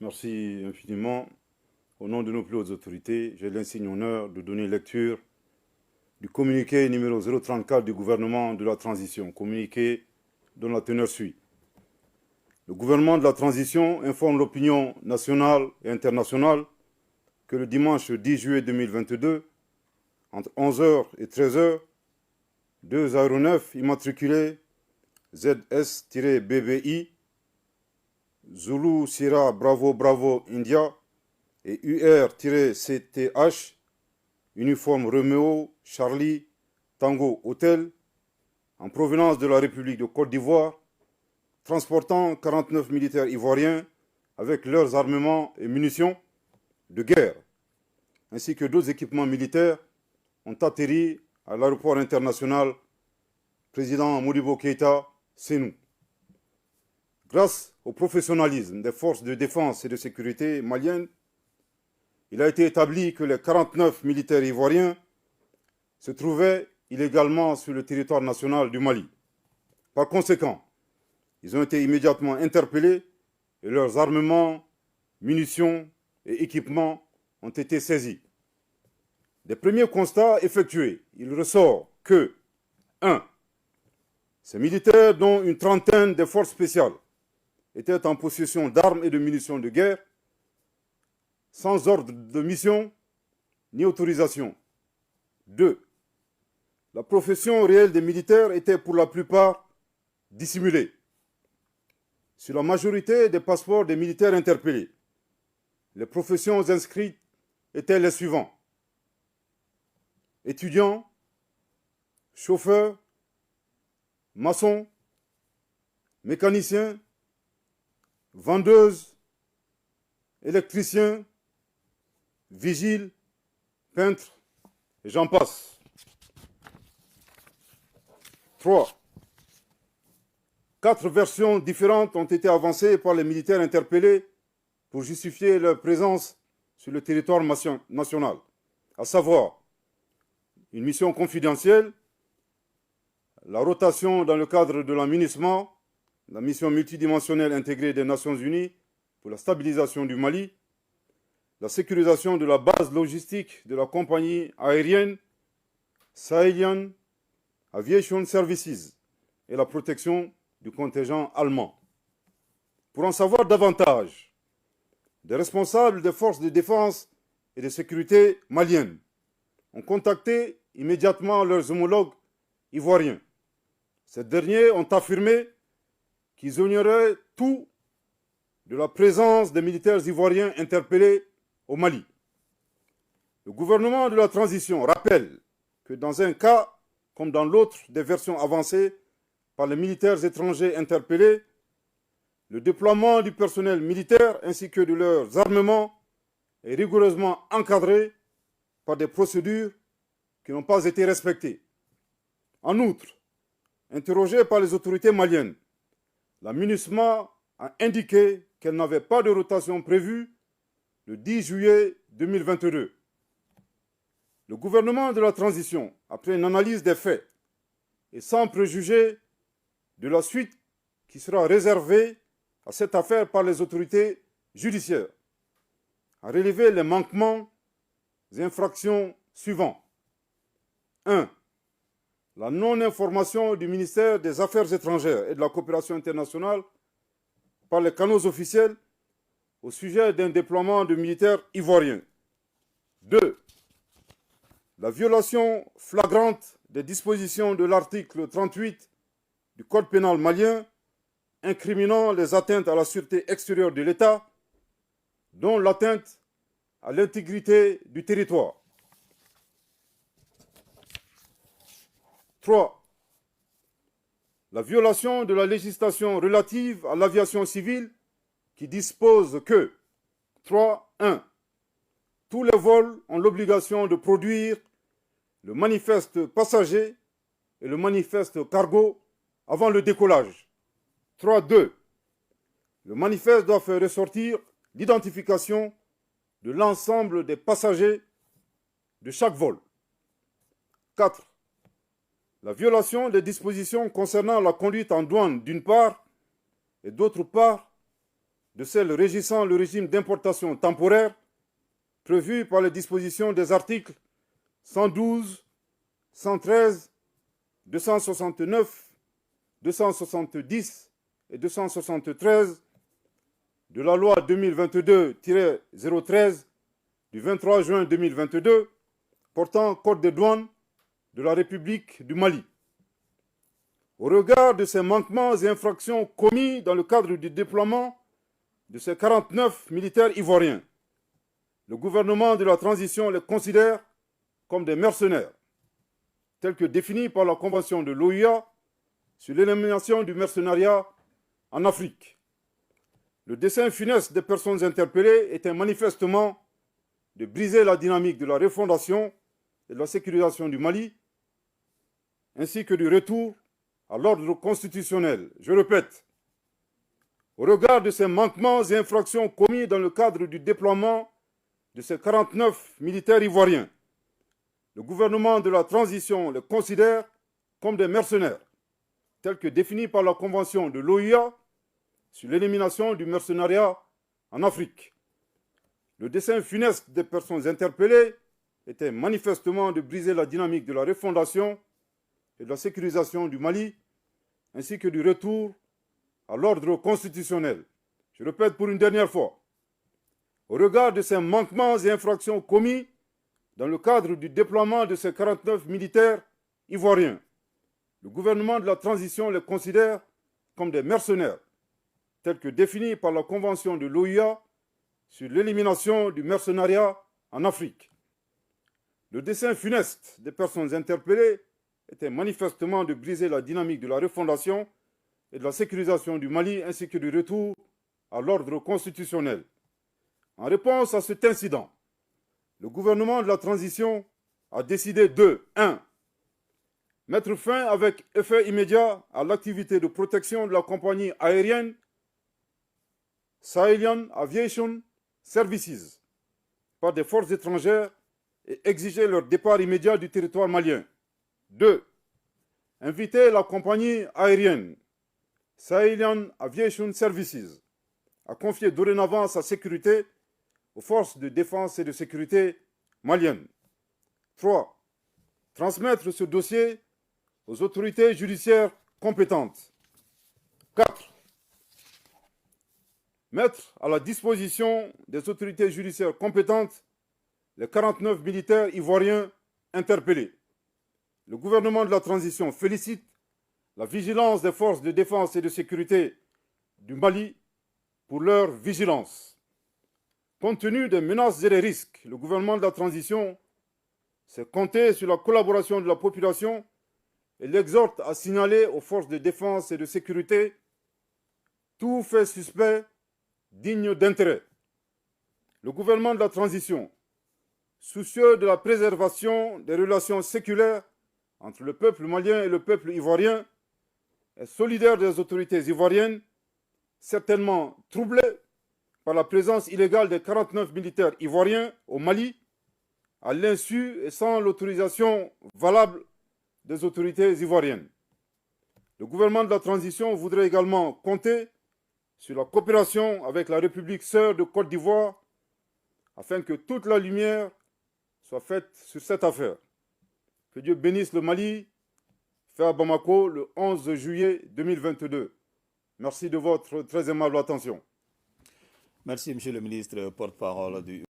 Merci infiniment. Au nom de nos plus hautes autorités, j'ai l'insigne honneur de donner lecture du communiqué numéro 034 du gouvernement de la transition, communiqué dont la teneur suit. Le gouvernement de la transition informe l'opinion nationale et internationale que le dimanche 10 juillet 2022, entre 11h et 13h, deux aéronefs immatriculés ZS-BBI, Zulu Sierra Bravo Bravo India et UR-CTH, uniforme Romeo Charlie Tango Hotel, en provenance de la République de Côte d'Ivoire, transportant 49 militaires ivoiriens avec leurs armements et munitions de guerre, ainsi que d'autres équipements militaires, ont atterri à l'aéroport international président Modibo Keïta, Sénou. Grâce au professionnalisme des forces de défense et de sécurité maliennes, il a été établi que les 49 militaires ivoiriens se trouvaient illégalement sur le territoire national du Mali. Par conséquent, ils ont été immédiatement interpellés et leurs armements, munitions et équipements ont été saisis. Des premiers constats effectués, il ressort que 1. Ces militaires, dont une trentaine de forces spéciales, étaient en possession d'armes et de munitions de guerre, sans ordre de mission ni autorisation. 2. La profession réelle des militaires était pour la plupart dissimulée. Sur la majorité des passeports des militaires interpellés, les professions inscrites étaient les suivants: étudiants, chauffeurs, maçons, mécaniciens, vendeuses, électriciens, vigiles, peintres, et j'en passe. 3. 4 versions différentes ont été avancées par les militaires interpellés pour justifier leur présence sur le territoire national, à savoir une mission confidentielle, la rotation dans le cadre de la MINUSMA, la mission multidimensionnelle intégrée des Nations Unies pour la stabilisation du Mali, la sécurisation de la base logistique de la compagnie aérienne Sahelian Aviation Services et la protection du contingent allemand. Pour en savoir davantage, des responsables des forces de défense et de sécurité maliennes ont contacté immédiatement leurs homologues ivoiriens. Ces derniers ont affirmé qu'ils ignoraient tout de la présence des militaires ivoiriens interpellés au Mali. Le gouvernement de la transition rappelle que dans un cas comme dans l'autre des versions avancées par les militaires étrangers interpellés, le déploiement du personnel militaire ainsi que de leurs armements est rigoureusement encadré par des procédures qui n'ont pas été respectées. En outre, interrogée par les autorités maliennes, la MINUSMA a indiqué qu'elle n'avait pas de rotation prévue le 10 juillet 2022. Le gouvernement de la transition, après une analyse des faits et sans préjuger de la suite qui sera réservée à cette affaire par les autorités judiciaires, a relevé les manquements et infractions suivants. 1. La non-information du ministère des Affaires étrangères et de la coopération internationale par les canaux officiels au sujet d'un déploiement de militaires ivoiriens. 2. La violation flagrante des dispositions de l'article 38 du Code pénal malien incriminant les atteintes à la sûreté extérieure de l'État, dont l'atteinte à l'intégrité du territoire. 3. La violation de la législation relative à l'aviation civile qui dispose que 3.1. Tous les vols ont l'obligation de produire le manifeste passager et le manifeste cargo avant le décollage. 3.2. Le manifeste doit faire ressortir l'identification de l'ensemble des passagers de chaque vol. 4. La violation des dispositions concernant la conduite en douane d'une part et d'autre part, de celles régissant le régime d'importation temporaire prévu par les dispositions des articles 112, 113, 269, 270 et 273 de la loi 2022-013 du 23 juin 2022 portant code des douanes de la République du Mali. Au regard de ces manquements et infractions commis dans le cadre du déploiement de ces 49 militaires ivoiriens, le gouvernement de la transition les considère comme des mercenaires, tels que définis par la Convention de l'OUA sur l'élimination du mercenariat en Afrique. Le dessein funeste des personnes interpellées était manifestement de briser la dynamique de la refondation et de la sécurisation du Mali, ainsi que du retour à l'ordre constitutionnel. Je répète, au regard de ces manquements et infractions commis dans le cadre du déploiement de ces 49 militaires ivoiriens, le gouvernement de la transition les considère comme des mercenaires, tels que définis par la Convention de l'OUA sur l'élimination du mercenariat en Afrique. Le dessein funeste des personnes interpellées était manifestement de briser la dynamique de la refondation et de la sécurisation du Mali, ainsi que du retour à l'ordre constitutionnel. Je répète pour une dernière fois, au regard de ces manquements et infractions commis dans le cadre du déploiement de ces 49 militaires ivoiriens, le gouvernement de la transition les considère comme des mercenaires, tels que définis par la Convention de l'OUA sur l'élimination du mercenariat en Afrique. Le dessein funeste des personnes interpellées était manifestement de briser la dynamique de la refondation et de la sécurisation du Mali, ainsi que du retour à l'ordre constitutionnel. En réponse à cet incident, le gouvernement de la transition a décidé de 1. Mettre fin avec effet immédiat à l'activité de protection de la compagnie aérienne Sahelien Aviation Services par des forces étrangères et exiger leur départ immédiat du territoire malien. 2. Inviter la compagnie aérienne Sahelien Aviation Services à confier dorénavant sa sécurité aux forces de défense et de sécurité maliennes. 3. Transmettre ce dossier aux autorités judiciaires compétentes. 4. Mettre à la disposition des autorités judiciaires compétentes les 49 militaires ivoiriens interpellés. Le gouvernement de la transition félicite la vigilance des forces de défense et de sécurité du Mali pour leur vigilance. Compte tenu des menaces et des risques, le gouvernement de la transition s'est compté sur la collaboration de la population et l'exhorte à signaler aux forces de défense et de sécurité tout fait suspect digne d'intérêt. Le gouvernement de la transition, soucieux de la préservation des relations séculaires entre le peuple malien et le peuple ivoirien, est solidaire des autorités ivoiriennes, certainement troublées par la présence illégale des 49 militaires ivoiriens au Mali, à l'insu et sans l'autorisation valable des autorités ivoiriennes. Le gouvernement de la transition voudrait également compter sur la coopération avec la République sœur de Côte d'Ivoire afin que toute la lumière soit faite sur cette affaire. Que Dieu bénisse le Mali, fait à Bamako le 11 juillet 2022. Merci de votre très aimable attention. Merci, Monsieur le ministre, porte-parole du